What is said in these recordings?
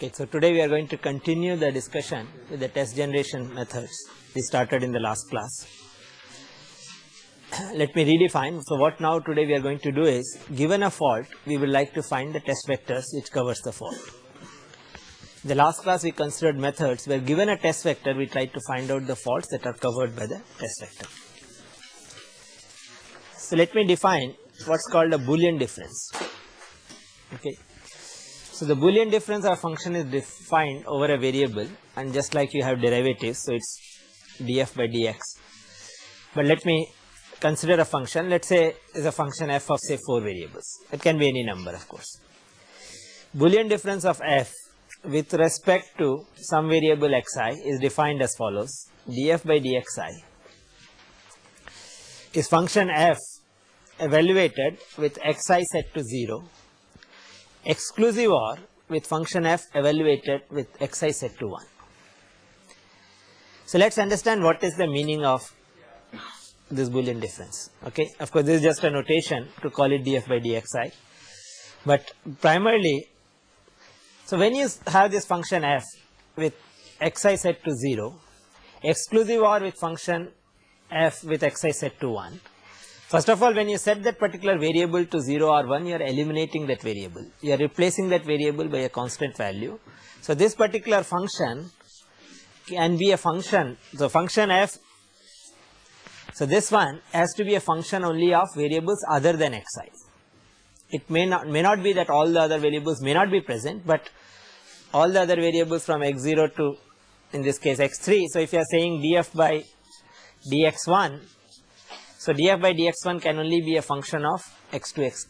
Okay, so today we are going to continue the discussion with the test generation methods we started in the last class. Let me redefine. So what now today we are going to do is, given a fault, we would like to find the test vectors which covers the fault. In the last class we considered methods where given a test vector we tried to find out the faults that are covered by the test vector. So let me define what's called a Boolean difference. Okay. So the Boolean difference of a function is defined over a variable, and just like you have derivatives, so it's df by dx. But let me consider a function. Let's say is a function f of say 4 variables. It can be any number, of course. Boolean difference of f with respect to some variable xi is defined as follows: df by dxi is function f evaluated with xi set to 0, exclusive or with function f evaluated with xi set to 1. So let's understand what is the meaning of this Boolean difference. Okay, of course this is just a notation to call it df by dxi, but primarily, so when you have this function f with xi set to 0, exclusive or with function f with xi set to 1, first of all, when you set that particular variable to 0 or 1, you are eliminating that variable. You are replacing that variable by a constant value. So this particular function can be a function. So function f, so this one has to be a function only of variables other than xi. It may not be that all the other variables may not be present, but all the other variables from x0 to, in this case, x3. So if you are saying df by dx1, so df by dx1 can only be a function of x0,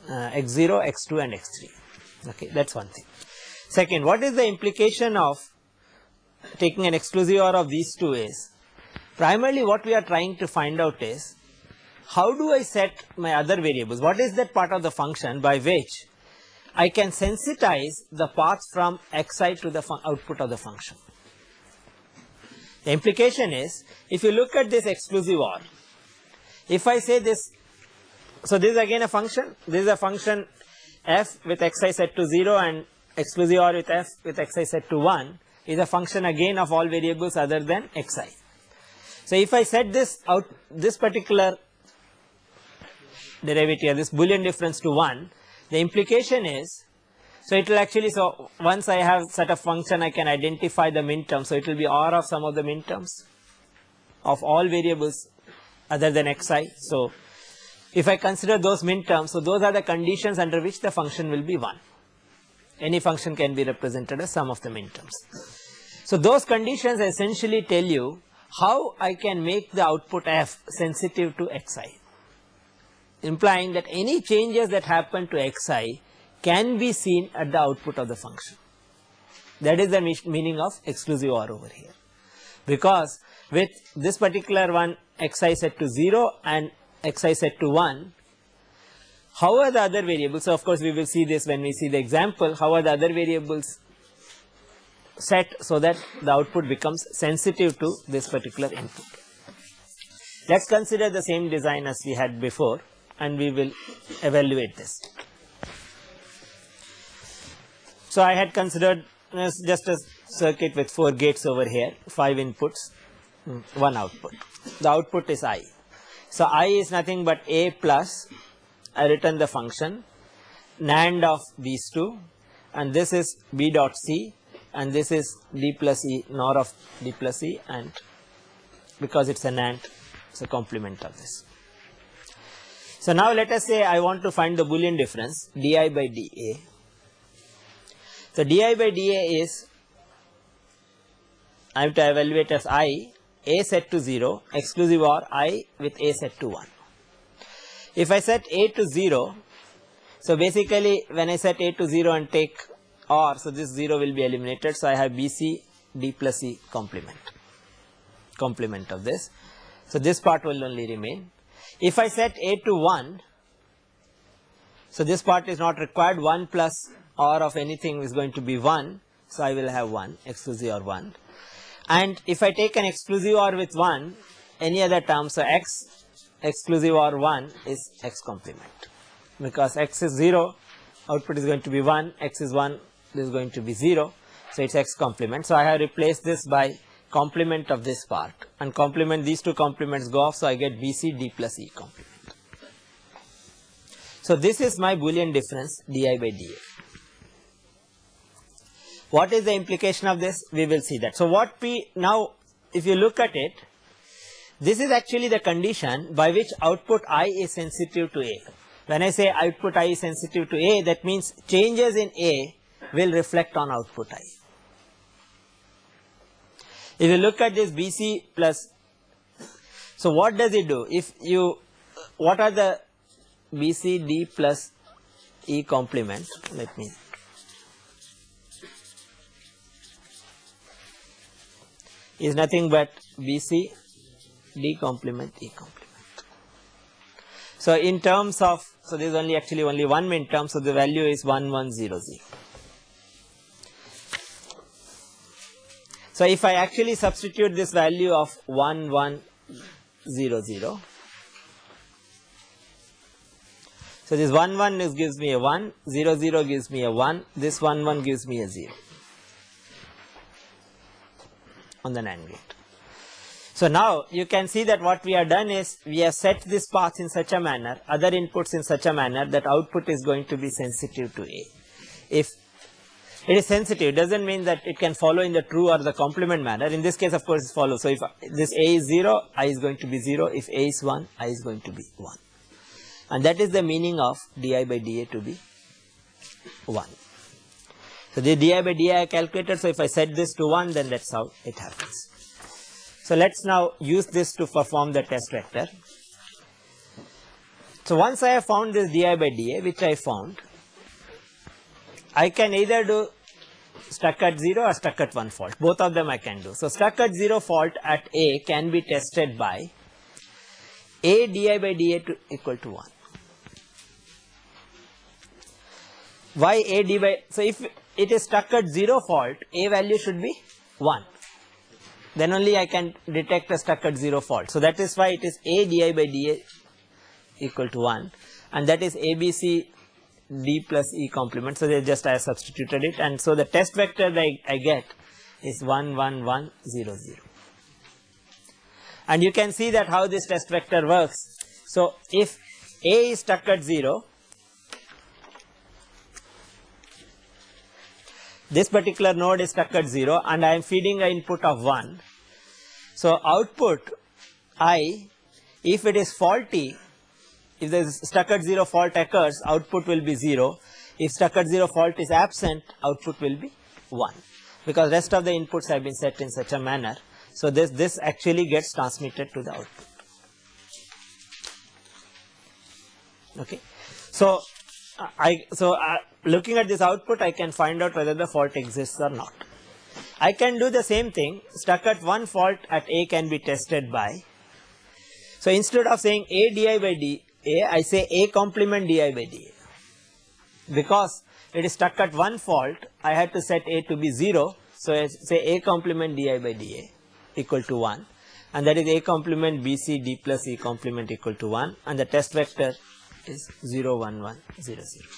x2 and x3. Okay, that's one thing. Second, what is the implication of taking an exclusive OR of these two is, primarily what we are trying to find out is, how do I set my other variables? What is that part of the function by which I can sensitize the path from xi to the output of the function? The implication is, if you look at this exclusive OR, if I say this, so this is again a function, this is a function f with xi set to 0 and exclusive OR with f with xi set to 1 is a function again of all variables other than xi. So if I set this out, this particular derivative, this Boolean difference to 1, the implication is, so it will actually, so once I have set a function, I can identify the minterms, so it will be OR of some of the minterms of all variables other than xi. So if I consider those minterms, so those are the conditions under which the function will be 1. Any function can be represented as sum of the minterms. So those conditions essentially tell you how I can make the output f sensitive to xi, implying that any changes that happen to xi can be seen at the output of the function. That is the meaning of exclusive OR over here, because with this particular one xi set to 0 and xi set to 1, how are the other variables? So of course we will see this when we see the example, how are the other variables set so that the output becomes sensitive to this particular input. Let's consider the same design as we had before and we will evaluate this. So I had considered just a circuit with 4 gates over here, 5 inputs, 1 output. The output is I. So I is nothing but a plus, I return the function, NAND of these two, and this is b dot c, and this is d plus e, NOR of d plus e, and because it's a NAND, it's a complement of this. So now let us say I want to find the Boolean difference, di by dA. So di by dA is, I have to evaluate as I, a set to 0, exclusive OR I with a set to 1. If I set a to 0, so basically when I set a to 0 and take OR, so this 0 will be eliminated, so I have BC d plus e complement of this. So this part will only remain. If I set a to 1, so this part is not required, 1 plus OR of anything is going to be 1, so I will have 1, exclusive OR 1. And if I take an exclusive OR with 1, any other term, so x exclusive OR 1 is x complement, because x is 0, output is going to be 1, x is 1, this is going to be 0. So, it is x complement. So, I have replaced this by complement of this part and complement, these two complements go off. So, I get BC d plus E complement. So, this is my Boolean difference di by dA. What is the implication of this? We will see that. So, what we now, if you look at it, this is actually the condition by which output I is sensitive to A. When I say output I is sensitive to A, that means changes in A will reflect on output I. If you look at this BC plus, so what does it do? If you, what are the BC D plus E complement? Let me, is nothing but BC D complement E complement. So, in terms of, so there is only actually only one midterm, so the value is 1100. So, if I actually substitute this value of 1100, so this 11 gives me a 1, 00 gives me a 1, this 11 gives me a 0 on the NAND gate. So, now you can see that what we have done is we have set this path in such a manner, other inputs in such a manner that output is going to be sensitive to A. If it is sensitive, it does not mean that it can follow in the true or the complement manner. In this case, of course, it follows. So, if this A is 0, I is going to be 0. If A is 1, I is going to be 1. And that is the meaning of di by dA to be 1. So, the di by dA I calculated. So, if I set this to 1, then that is how it happens. So, let us now use this to perform the test vector. So, once I have found this di by dA, which I found, I can either do stuck at 0 or stuck at 1 fault. Both of them I can do. So, stuck at 0 fault at A can be tested by A di by dA to equal to 1. Why A d by, so if it is stuck at 0 fault, A value should be 1. Then only I can detect a stuck at 0 fault. So, that is why it is A di by dA equal to 1, and that is ABC D plus E complement. So, they just I have substituted it, and so the test vector that I get is 1 1 1 0 0. And you can see that how this test vector works. So, if A is stuck at 0, this particular node is stuck at 0 and I am feeding an input of 1. So, output I, if it is faulty, if there is stuck at 0 fault occurs, output will be 0. If stuck at 0 fault is absent, output will be 1, because rest of the inputs have been set in such a manner. So, this actually gets transmitted to the output. Okay. So, looking at this output, I can find out whether the fault exists or not. I can do the same thing. Stuck at 1 fault at A can be tested by. So, instead of saying A di by dA, I say A complement di by dA. Because it is stuck at 1 fault, I had to set A to be 0. So, I say A complement di by dA equal to 1, and that is A complement BC D plus E complement equal to 1, and the test vector is 0 1 1 0 0.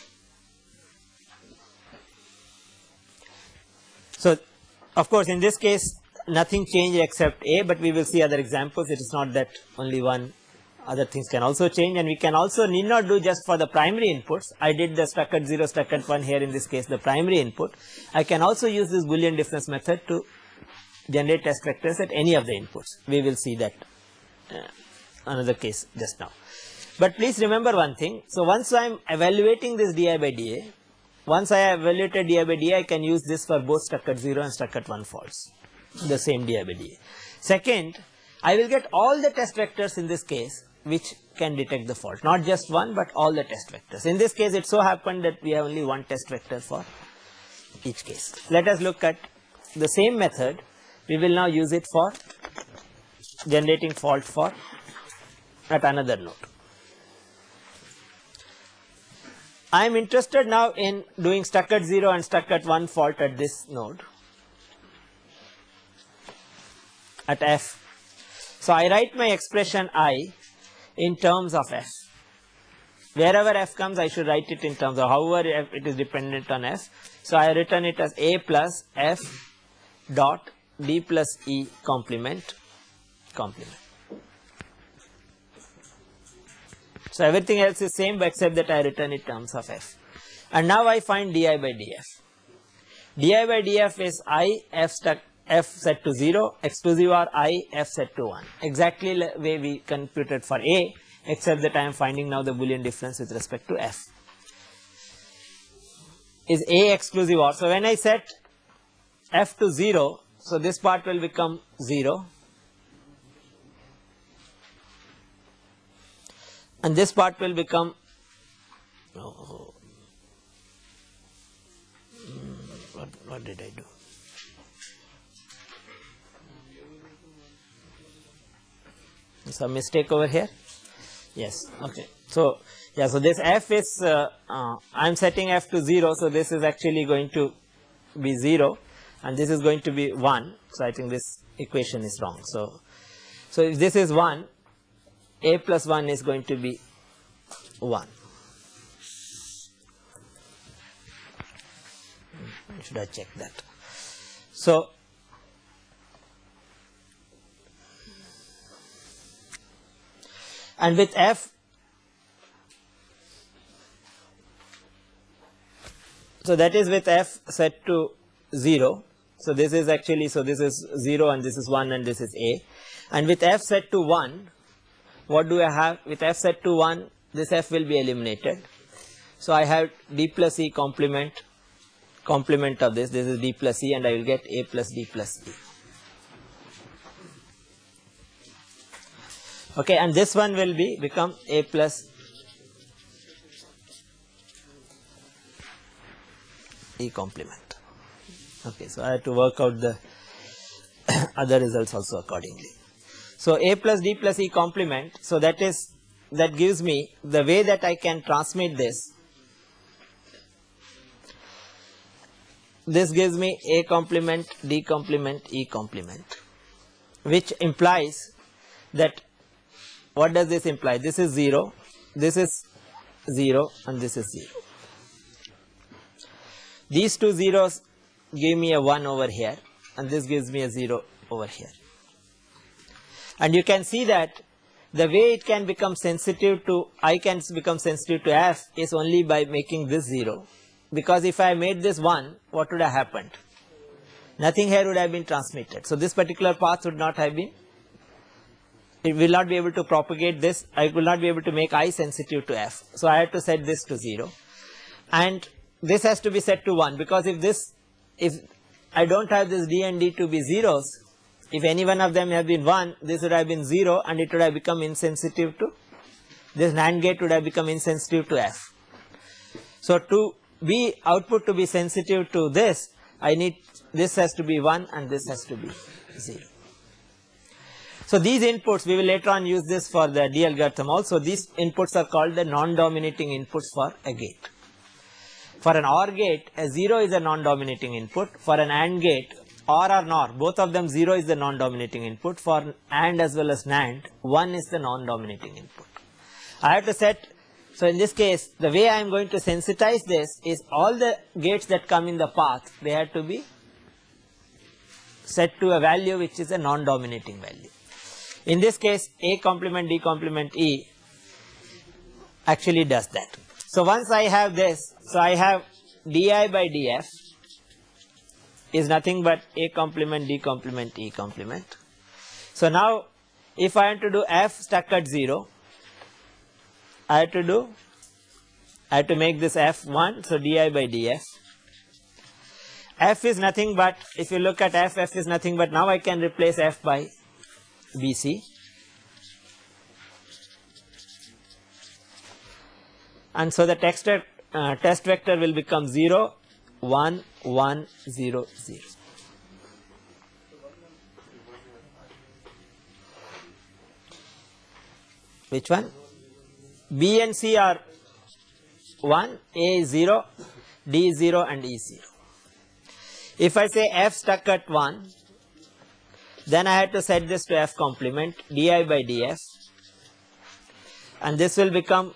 So, of course, in this case nothing changed except A, but we will see other examples. It is not that only one, other things can also change, and we can also need not do just for the primary inputs. I did the stuck at 0, stuck at 1 here, in this case the primary input. I can also use this Boolean difference method to generate test vectors at any of the inputs. We will see that another case just now. But please remember one thing. So, once I am evaluating this di by dA, once I have evaluated di by dA, I can use this for both stuck at 0 and stuck at 1 faults, the same di by dA. Second, I will get all the test vectors in this case which can detect the fault, not just one, but all the test vectors. In this case, it so happened that we have only one test vector for each case. Let us look at the same method. We will now use it for generating fault for at another node. I am interested now in doing stuck at 0 and stuck at 1 fault at this node, at F. So, I write my expression I in terms of F. wherever f comes, I should write it in terms of however it is dependent on f. So I written it as a plus f dot d plus e complement. So everything else is same except that I written in terms of f. And now I find di by df. Di by df is I f set to 0 exclusive or I f set to 1. Exactly the way we computed for a, except that I am finding now the Boolean difference with respect to f. Is a exclusive or? So when I set f to 0, so this part will become 0. And this part will become what did I do? Some mistake over here? Yes, okay. So, yeah, so this f is, I am setting f to 0, so this is actually going to be 0 and this is going to be 1. So, I think this equation is wrong. So if this is 1, a plus 1 is going to be 1. Should I check that? So, and with f, so that is with f set to 0. So this is actually, so this is 0 and this is 1 and this is a. And with f set to 1, what do I have? With f set to 1, this f will be eliminated. So I have d plus e complement of this is d plus e and I will get a plus d plus e. Okay, and this one will become a plus e complement. Okay, so I have to work out the other results also accordingly. So a plus d plus e complement, so that gives me the way that I can transmit this. This gives me a complement, d complement, e complement, which implies that, what does this imply? This is 0, this is 0 and this is 0. These two zeros give me a 1 over here and this gives me a 0 over here. And you can see that the way it can become sensitive to, I can become sensitive to f is only by making this 0. Because if I made this 1, what would have happened? Nothing here would have been transmitted. So this particular path would not have been, it will not be able to propagate this, I will not be able to make I sensitive to f. So I have to set this to 0. And this has to be set to 1, because if I don't have this d and d to be zeros, if any one of them have been 1, this would have been 0 and it would have become insensitive to, this NAND gate would have become insensitive to f. So to be output to be sensitive to this, I need, this has to be 1 and this has to be 0. So these inputs, we will later on use this for the D algorithm also. These inputs are called the non-dominating inputs for a gate. For an OR gate, a 0 is a non-dominating input. For an AND gate, OR or NOR, both of them 0 is the non-dominating input. For AND as well as NAND, 1 is the non-dominating input. I have to set, so in this case, the way I am going to sensitize this is all the gates that come in the path, they have to be set to a value which is a non-dominating value. In this case, A complement D complement E actually does that. So once I have this, so I have di by df is nothing but A complement D complement E complement. So now if I want to do f stuck at 0, I have to make this f1, so di by df. F is nothing but, if you look at f is nothing but, now I can replace f by bc. And so the test vector will become 0, 1, 1, 0, 0. Which one? B and C are 1, A is 0, D is 0 and E is 0. If I say f stuck at 1, then I have to set this to f complement di by df, and this will become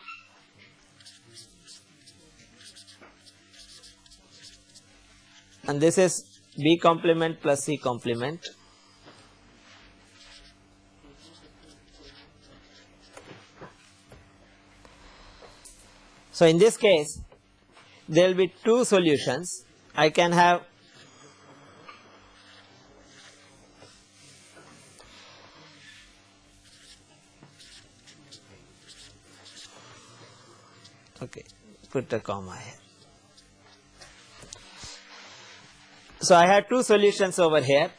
and this is B complement plus C complement. So in this case, there will be two solutions. I can have put a comma here. So I have two solutions over here.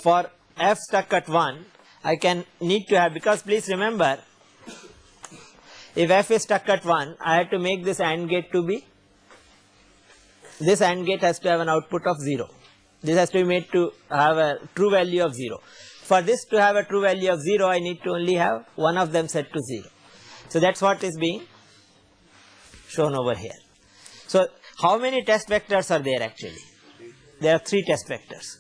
For f stuck at 1, I can need to have, because please remember, if f is stuck at 1, I have to make this AND gate to be, this AND gate has to have an output of 0. This has to be made to have a true value of 0. For this to have a true value of 0, I need to only have one of them set to 0. So that's what is being shown over here. So how many test vectors are there actually? There are 3 test vectors,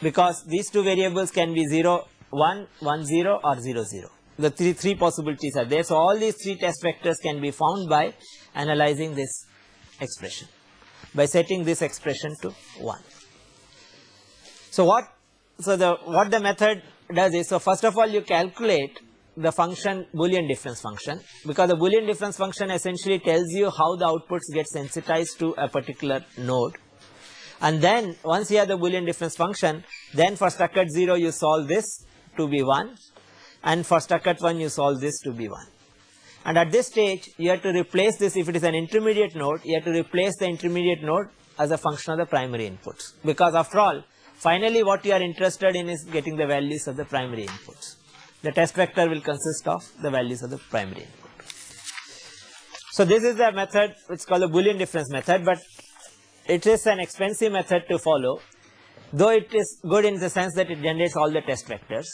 because these two variables can be 0, 1, 1, 0 or 0, 0. The three possibilities are there. So all these 3 test vectors can be found by analyzing this expression, by setting this expression to 1. So what the method does is, so first of all you calculate the function Boolean difference function, because the Boolean difference function essentially tells you how the outputs get sensitized to a particular node. And then once you have the Boolean difference function, then for stuck at 0 you solve this to be 1, and for stuck at 1 you solve this to be 1. And at this stage you have to replace this, if it is an intermediate node, you have to replace the intermediate node as a function of the primary inputs, because after all finally what you are interested in is getting the values of the primary inputs. The test vector will consist of the values of the primary input. So this is the method which is called the Boolean difference method, but it is an expensive method to follow, though it is good in the sense that it generates all the test vectors.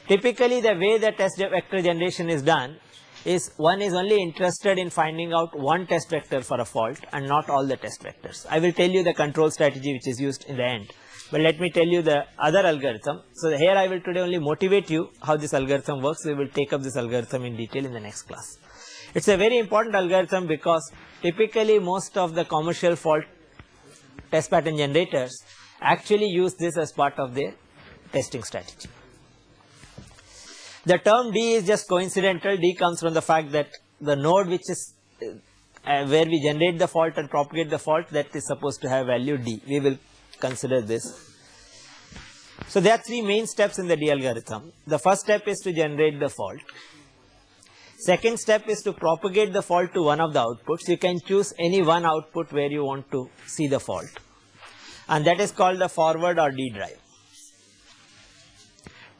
Typically the way the test vector generation is done is, one is only interested in finding out one test vector for a fault and not all the test vectors. I will tell you the control strategy which is used in the end, but let me tell you the other algorithm. So here I will today only motivate you how this algorithm works. We will take up this algorithm in detail in the next class. It's a very important algorithm because typically most of the commercial fault test pattern generators actually use this as part of their testing strategy. The term D is just coincidental. D comes from the fact that the node which is where we generate the fault and propagate the fault, that is supposed to have value D. We will consider this. So there are 3 main steps in the D algorithm. The first step is to generate the fault. Second step is to propagate the fault to one of the outputs. You can choose any one output where you want to see the fault, and that is called the forward or D drive.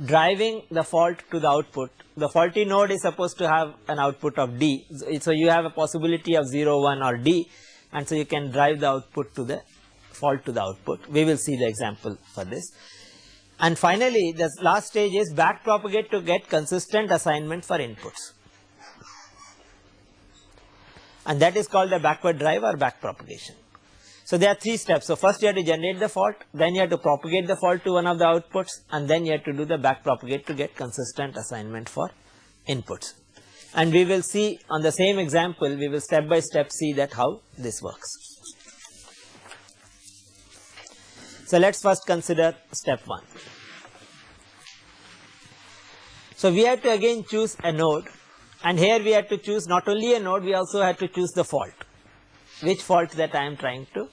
Driving the fault to the output. The faulty node is supposed to have an output of D. So you have a possibility of 0, 1 or D, and so you can drive the output to the fault to the output. We will see the example for this. And finally the last stage is back propagate to get consistent assignment for inputs, and that is called the backward drive or back propagation. So there are 3 steps. So first you have to generate the fault, then you have to propagate the fault to one of the outputs, and then you have to do the back propagate to get consistent assignment for inputs. And we will see on the same example, we will step by step see that how this works. So let's first consider step 1. So we have to again choose a node, and here we have to choose not only a node, we also have to choose the fault. Which fault that I am trying to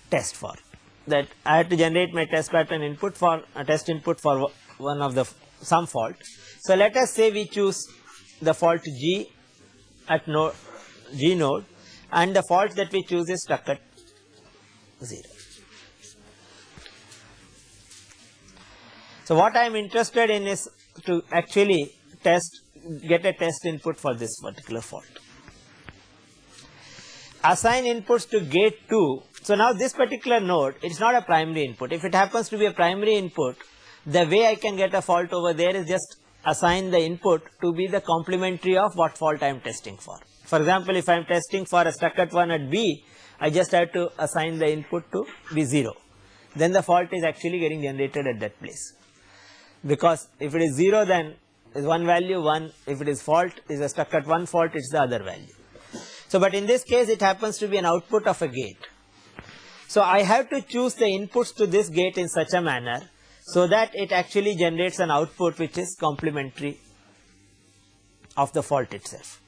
test for. That I have to generate my test pattern input for a test input for one of the some fault. So let us say we choose the fault G at node G node, and the fault that we choose is stuck at 0. So what I am interested in is to actually get a test input for this particular fault. Assign inputs to gate 2. So now this particular node, it is not a primary input. If it happens to be a primary input, the way I can get a fault over there is just assign the input to be the complementary of what fault I am testing for. For example, if I am testing for a stuck at 1 at B, I just have to assign the input to be 0. Then the fault is actually getting generated at that place. Because if it is 0, then is one value, one if it is fault is stuck at one fault, it's the other value. So, but in this case it happens to be an output of a gate. So, I have to choose the inputs to this gate in such a manner so that it actually generates an output which is complementary of the fault itself,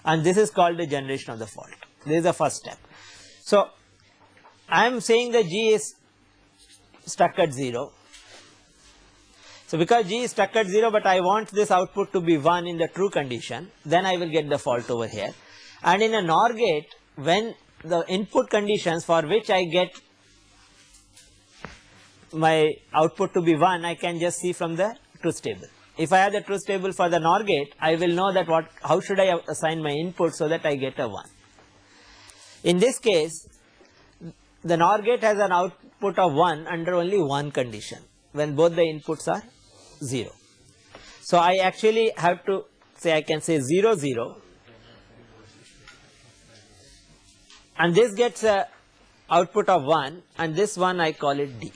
and this is called the generation of the fault. This is the first step. So, I am saying that G is stuck at 0. So, because G is stuck at 0, but I want this output to be 1 in the true condition, then I will get the fault over here. And in a NOR gate, when the input conditions for which I get my output to be 1, I can just see from the truth table. If I have the truth table for the NOR gate, I will know that how should I assign my input so that I get a 1. In this case, the NOR gate has an output of 1 under only one condition, when both the inputs are 0. So, I actually have to say, I can say 0 0, and this gets a output of 1, and this one I call it D.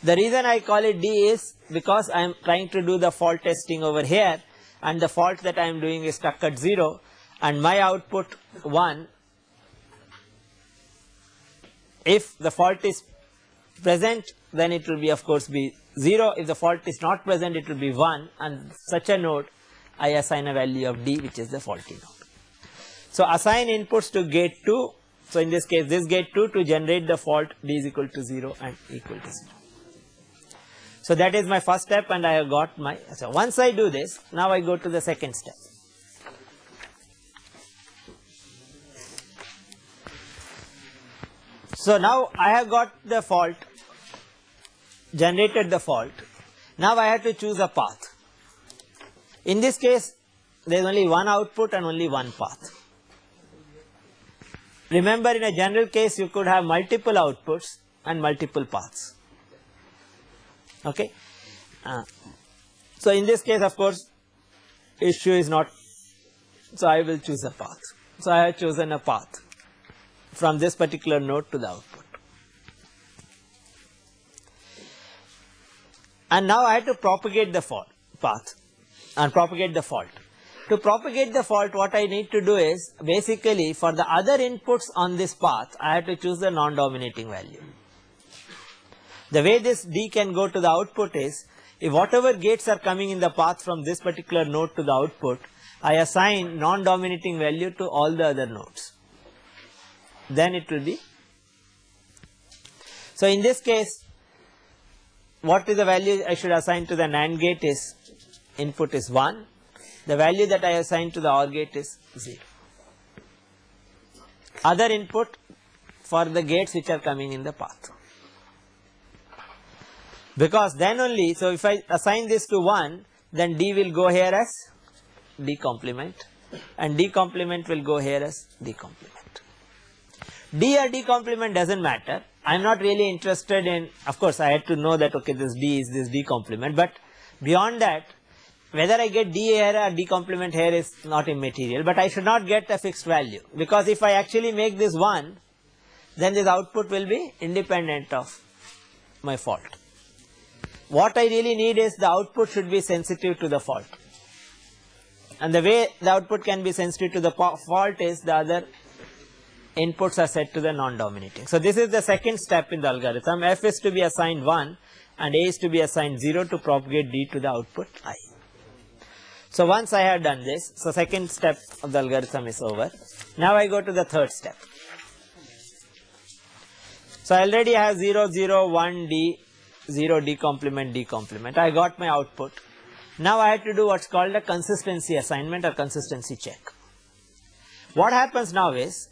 The reason I call it D is because I am trying to do the fault testing over here, and the fault that I am doing is stuck at 0, and my output 1, if the fault is present, then it will be of course be 0. If the fault is not present, it will be 1, and such a node I assign a value of D, which is the faulty node. So, assign inputs to gate 2. So, in this case this gate 2 to generate the fault D is equal to 0 and equal to 0. So, that is my first step, and I have got my, so once I do this, now I go to the second step. So, now I have got the fault, generated the fault. Now, I have to choose a path. In this case, there is only one output and only one path. Remember, in a general case, you could have multiple outputs and multiple paths. Okay. So, in this case, of course, issue is not, so I will choose a path. So, I have chosen a path from this particular node to the output. And now I have to propagate the fault path and propagate the fault. To propagate the fault, what I need to do is basically for the other inputs on this path, I have to choose the non-dominating value. The way this D can go to the output is, if whatever gates are coming in the path from this particular node to the output, I assign non-dominating value to all the other nodes. Then it will be. So, in this case, what is the value I should assign to the NAND gate is, input is 1, the value that I assign to the OR gate is 0. Other input for the gates which are coming in the path. Because then only, so if I assign this to 1, then D will go here as D complement, and D complement will go here as D complement. D or D complement does not matter. I am not really interested in, of course I had to know that okay, this D is this D complement, but beyond that, whether I get D here or D complement here is not immaterial, but I should not get a fixed value, because if I actually make this 1, then this output will be independent of my fault. What I really need is the output should be sensitive to the fault, and the way the output can be sensitive to the fault is the other inputs are set to the non-dominating. So, this is the second step in the algorithm. F is to be assigned 1 and A is to be assigned 0 to propagate D to the output I. So, once I have done this, so second step of the algorithm is over. Now, I go to the third step. So, I already have 0 0 1 D 0 D complement D complement. I got my output. Now, I have to do what is called a consistency assignment or consistency check. What happens now is,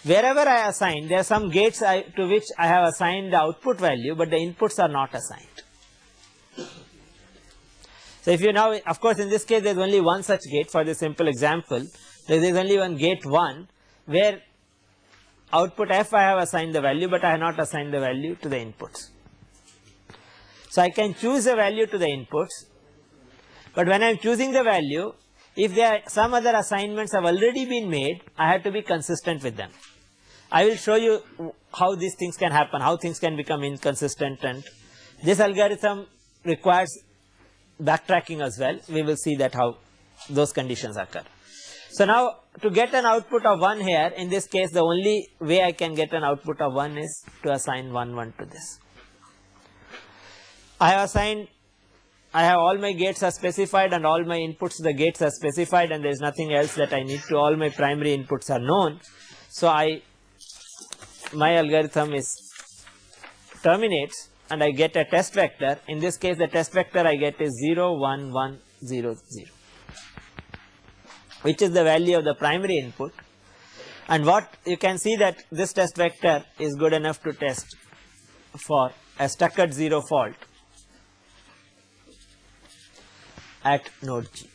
wherever I assign, there are some gates to which I have assigned the output value, but the inputs are not assigned. So, if you now, of course, in this case there is only one such gate for this simple example. There is only one gate 1 where output F I have assigned the value, but I have not assigned the value to the inputs. So, I can choose a value to the inputs, but when I am choosing the value, if there are some other assignments have already been made, I have to be consistent with them. I will show you how these things can happen, how things can become inconsistent, and this algorithm requires backtracking as well. We will see that how those conditions occur. So now to get an output of 1 here, in this case the only way I can get an output of 1 is to assign 1 1 to this. I have all my gates are specified and all my inputs to the gates are specified, and there is nothing else that I need to, all my primary inputs are known. So my algorithm terminates and I get a test vector. In this case the test vector I get is 0 1 1 0 0, which is the value of the primary input, and what you can see that this test vector is good enough to test for a stuck at 0 fault at node G,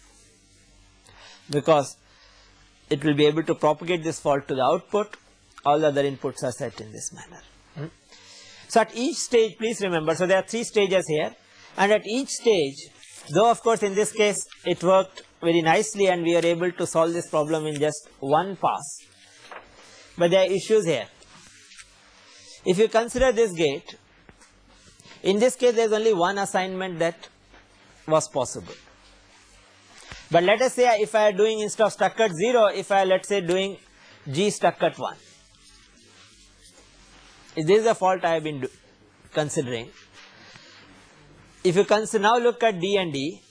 because it will be able to propagate this fault to the output. All the other inputs are set in this manner. So at each stage, please remember, so there are 3 stages here, and at each stage, though of course in this case it worked very nicely and we are able to solve this problem in just one pass, but there are issues here. If you consider this gate, in this case there is only one assignment that was possible. But let us say if I am doing, instead of stuck at 0, if I let us say doing G stuck at 1, this is the fault I have been considering. If you now look at D and D,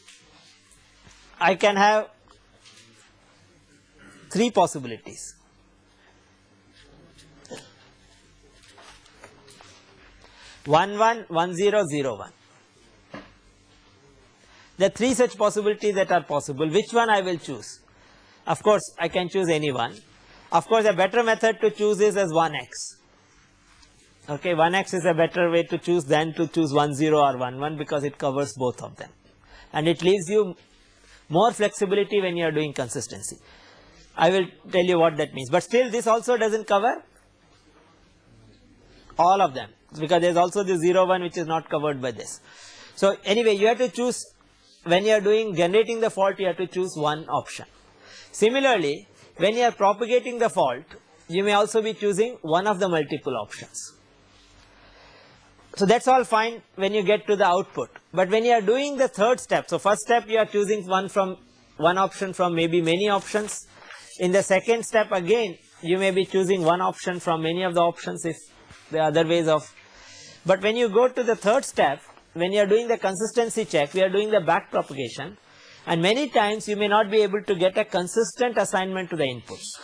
I can have 3 possibilities. One 1 1 0 0 1. There are 3 such possibilities that are possible. Which one I will choose? Of course, I can choose any one. Of course, a better method to choose is as 1x. Okay, 1x is a better way to choose than to choose 1 0 or 1 1, because it covers both of them, and it leaves you more flexibility when you are doing consistency. I will tell you what that means, but still this also does not cover all of them, because there is also the 0 1 which is not covered by this. So anyway, you have to choose, when you are doing generating the fault, you have to choose one option. Similarly, when you are propagating the fault, you may also be choosing one of the multiple options. So that is all fine when you get to the output, but when you are doing the third step, so first step you are choosing one option from maybe many options. In the second step again you may be choosing one option from many of the options if there are other ways of, but when you go to the third step, when you are doing the consistency check, we are doing the back propagation, and many times you may not be able to get a consistent assignment to the inputs.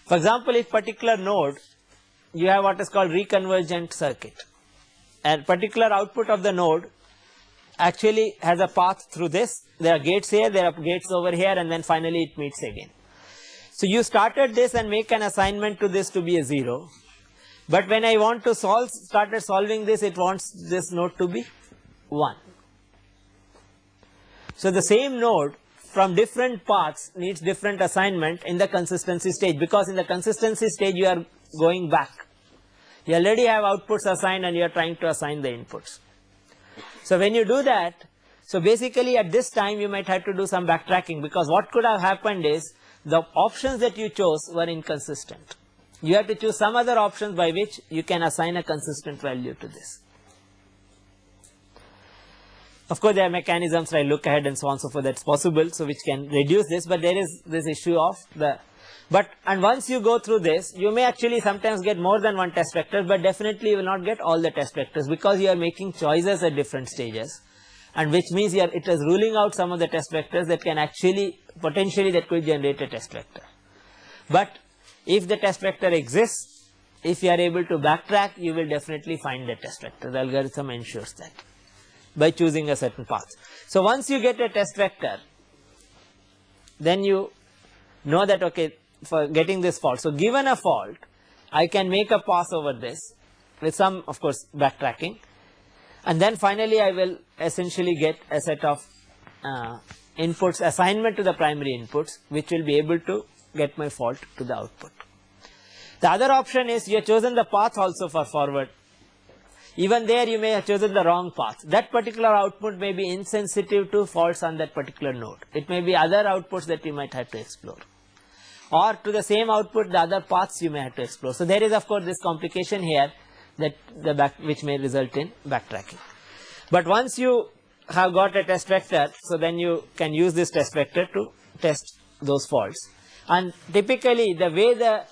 For example, if particular node you have what is called reconvergent circuit, and particular output of the node actually has a path through this, there are gates here, there are gates over here, and then finally it meets again. So you started this and make an assignment to this to be a 0, but when I want to started solving this, it wants this node to be 1. So the same node from different paths needs different assignment in the consistency stage, because in the consistency stage you are going back. You already have outputs assigned and you are trying to assign the inputs. So when you do that, so basically at this time you might have to do some backtracking, because what could have happened is the options that you chose were inconsistent. You have to choose some other options by which you can assign a consistent value to this. Of course, there are mechanisms like look ahead and so on and so forth that's possible, so which can reduce this, but there is this issue of and once you go through this, you may actually sometimes get more than one test vector, but definitely you will not get all the test vectors, because you are making choices at different stages, and which means it is ruling out some of the test vectors that can actually potentially that could generate a test vector. But if the test vector exists, if you are able to backtrack, you will definitely find the test vector. The algorithm ensures that by choosing a certain path. So once you get a test vector, then you know that okay, for getting this fault. So given a fault, I can make a pass over this with some of course backtracking, and then finally I will essentially get a set of inputs assignment to the primary inputs, which will be able to get my fault to the output. The other option is you have chosen the path also for forward. Even there you may have chosen the wrong path. That particular output may be insensitive to faults on that particular node. It may be other outputs that you might have to explore. or to the same output the other paths you may have to explore. So there is of course this complication here that which may result in backtracking. But once you have got a test vector, so then you can use this test vector to test those faults. And typically the way the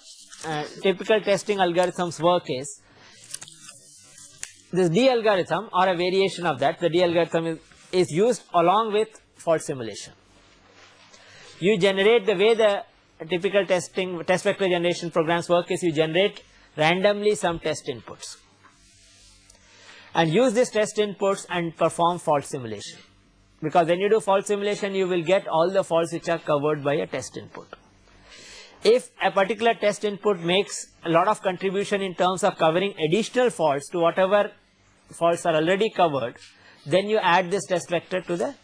typical testing algorithms work is this D algorithm or a variation of that. The D algorithm is used along with fault simulation. You generate, the way the typical test vector generation programs work is you generate randomly some test inputs and use these test inputs and perform fault simulation, because when you do fault simulation you will get all the faults which are covered by a test input. If a particular test input makes a lot of contribution in terms of covering additional faults to whatever faults are already covered, then you add this test vector to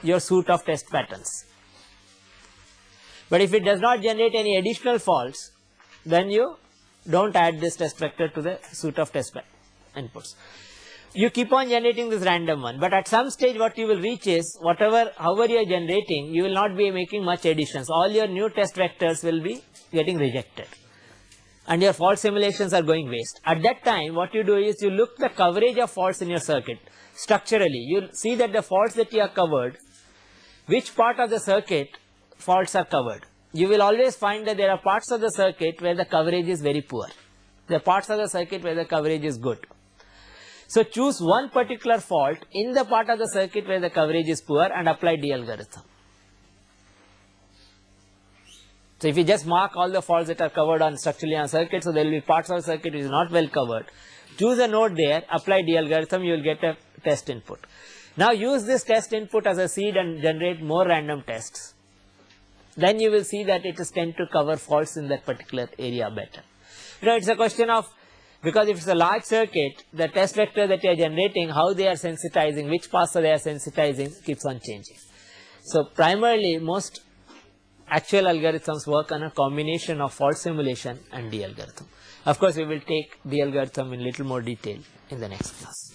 your suite of test patterns. But if it does not generate any additional faults, then you don't add this test vector to the suite of test inputs. You keep on generating this random one, but at some stage what you will reach is however you are generating, you will not be making much additions. All your new test vectors will be getting rejected and your fault simulations are going waste. At that time what you do is you look the coverage of faults in your circuit structurally. You will see that the faults that you have covered, which part of the circuit faults are covered. You will always find that there are parts of the circuit where the coverage is very poor. There are parts of the circuit where the coverage is good. So choose one particular fault in the part of the circuit where the coverage is poor and apply D algorithm. So if you just mark all the faults that are covered on structurally on circuit, so there will be parts of the circuit which is not well covered. Choose a node there, apply D algorithm, you will get a test input. Now use this test input as a seed and generate more random tests. Then you will see that it is tend to cover faults in that particular area better. It's a question of, because if it's a large circuit, the test vector that you are generating, how they are sensitizing, which paths they are sensitizing keeps on changing. So primarily most actual algorithms work on a combination of fault simulation and D algorithm. Of course we will take D algorithm in little more detail in the next class.